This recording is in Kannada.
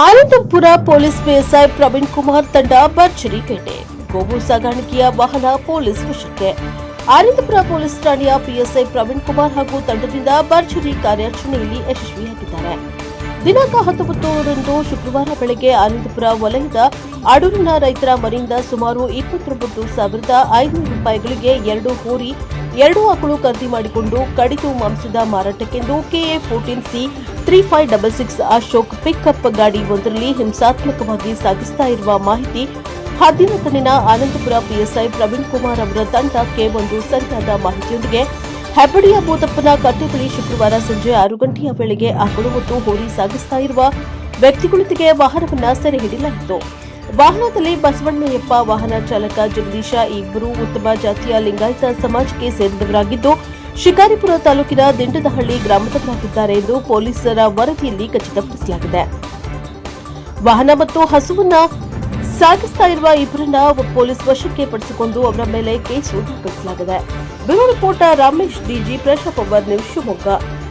ಆನಂದಪುರ ಪೊಲೀಸ್ ಪಿಎಸ್ಐ ಪ್ರವೀಣ್ ಕುಮಾರ್ ತಂಡ ಭರ್ಜರಿ ಪೇಟೆ. ಗೋವು ಸಾಗಾಣಿಕೆಯ ವಾಹನ ಪೊಲೀಸ್ ವಶಕ್ಕೆ. ಆನಂದಪುರ ಪೊಲೀಸ್ ಠಾಣೆಯ ಪಿಎಸ್ಐ ಪ್ರವೀಣ್ ಕುಮಾರ್ ಹಾಗೂ ತಂಡದಿಂದ ಭರ್ಜರಿ ಕಾರ್ಯಾಚರಣೆಯಲ್ಲಿ ಯಶಸ್ವಿಯಾಗಿದ್ದಾರೆ. ದಿನಾಂಕ 19ರಂದು ಶುಕ್ರವಾರ ಬೆಳಗ್ಗೆ ಆನಂದಪುರ ವಲಯದ ಅಡೂರಿನ ರೈತರ ಮನೆಯಿಂದ ಸುಮಾರು 29,500 ರೂಪಾಯಿಗಳಿಗೆ 2 ಹೋರಿ 2 ಆಕಳು ಖರೀದಿ ಮಾಡಿಕೊಂಡು ಕಡಿದು ಮಾಂಸದ ಮಾರಾಟಕ್ಕೆಂದು KA-14C 3566 ಅಶೋಕ್ ಪಿಕ್ಅಪ್ ಗಾಡಿ ಒಂದರಲ್ಲಿ ಹಿಂಸಾತ್ಮಕವಾಗಿ ಸಾಗಿಸ್ತಾ ಇರುವ ಮಾಹಿತಿ 14ನೇನ ಆನಂದಪುರ ಪಿಎಸ್ಐ ಪ್ರವೀಣ್ ಕುಮಾರ್ ಅವರ ತಂಡಕ್ಕೆ ಒಂದು ಸರಿಯಾದ ಮಾಹಿತಿಯೊಂದಿಗೆ ಹೆಬ್ಬಡಿಯ ಭೂತಪ್ಪನ ಕಟ್ಟೆ ಬಳಿ ಶುಕ್ರವಾರ ಸಂಜೆ 6 ಗಂಟೆಯ ವೇಳೆಗೆ ಆಕಳು ಮತ್ತು ಹೋರಿ ಸಾಗಿಸ್ತಾ ಇರುವ ವ್ಯಕ್ತಿಗಳೊಂದಿಗೆ ವಾಹನವನ್ನು ಸೆರೆ ಹಿಡಿಯಲಾಗಿತ್ತು. ವಾಹನದಲ್ಲಿ ಬಸವಣ್ಣಯ್ಯಪ್ಪ, ವಾಹನ ಚಾಲಕ ಜಗದೀಶ ಇಬ್ಬರು ಉತ್ತಮ ಜಾತಿಯ ಲಿಂಗಾಯತ ಸಮಾಜಕ್ಕೆ ಸೇರಿದವರಾಗಿದ್ದು ಶಿಕಾರಿಪುರ ತಾಲೂಕಿನ ದಿಂಡದಹಳ್ಳಿ ಗ್ರಾಮದವರಾಗಿದ್ದಾರೆ ಎಂದು ಪೊಲೀಸರ ವರದಿಯಲ್ಲಿ ಖಚಿತಪಡಿಸಲಾಗಿದೆ. ವಾಹನ ಮತ್ತು ಹಸುವನ್ನ ಸಾಗಿಸ್ತಾ ಇರುವ ಇಬ್ಬರನ್ನ ಪೊಲೀಸ್ ವಶಕ್ಕೆ ಪಡಿಸಿಕೊಂಡು ಅವರ ಮೇಲೆ ಕೇಸು ದಾಖಲಿಸಲಾಗಿದೆ. Bureau reporter Ramesh DG, Press Power News, Shivamogga.